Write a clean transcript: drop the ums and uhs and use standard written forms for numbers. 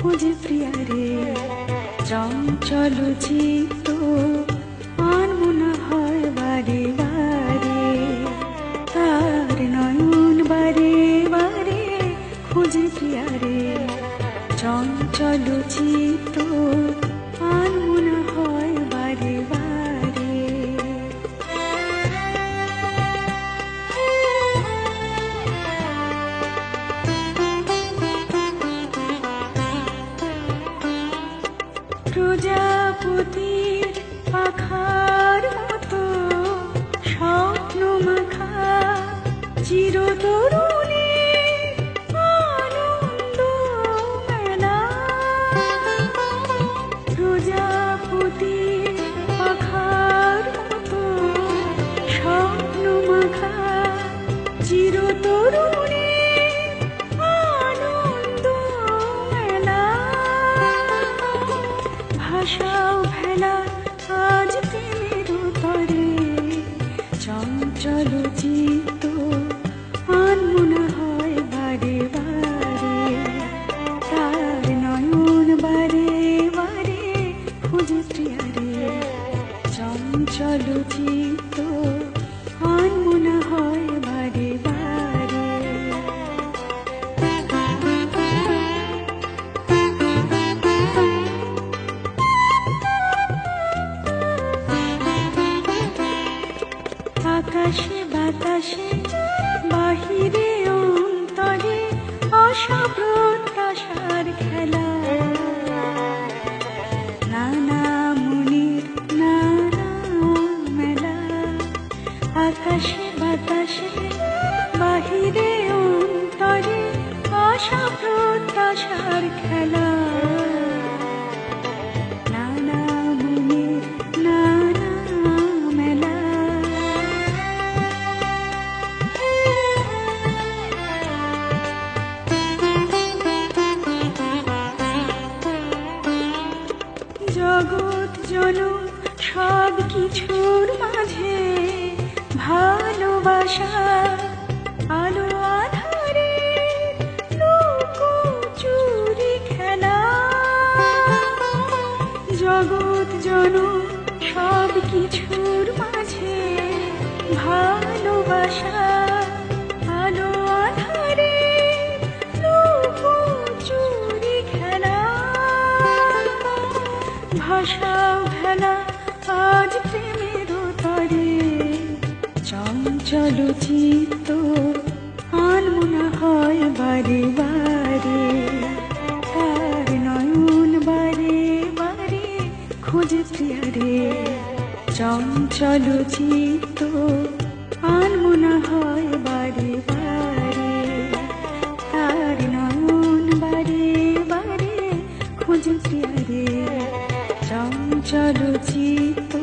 খুঁজে প্রিয়ারে চঞ্চল চিত্ত আর মনে হয় বারে বারে তার নয়ন বারে বারে খুঁজে প্রিয়ারে চঞ্চল চিত্ত আর মনে হয় বারে বারে। প্রজাপতির পাখার মতো স্বপ্ন মাখা চিরতরুণীর আনন্দ মেলা। প্রজাপতির পাখার মতো স্বপ্ন মাখা চিরতরুণীর আনন্দ মেলা। ভাষাও ভেলা আজ প্রেমের তরে চঞ্চল চিত্ত আর মনে হয় বারে বারে তার নয়ন বারে বারে খুঁজে প্রিয়ারে চঞ্চল চিত্ত আর মনে হয় বারে বারে। আকাশে বাতাসে বাহিরে অন্তরে আশা প্রত্যাশার খেলা। নানা মনের নানা মেলা। আকাশে বাতাসে বাহিরে অন্তরে আশা প্রত্যাশার খেলা। নানা মনের নানা মেলা। জগৎ জনম সব কিছুর মাঝে ভালোবাসা আলো আধারে লুকোচুরি খেলা। জগৎ জনম সব কিছুর মাঝে ভালোবাসা আলো আধারে লুকোচুরি খেলা। ভাষাও ভেলা আজ প্রেমের তরে চঞ্চল চিত্ত আর মনে হয় বারে বারে তার নয়ন বারে বারে খুঁজে প্রিয়ারে চঞ্চল চিত্ত আর মনে হয় বারে বারে তার নয়ন বারে বারে খুঁজে প্রিয়ারে চঞ্চল চিত্ত।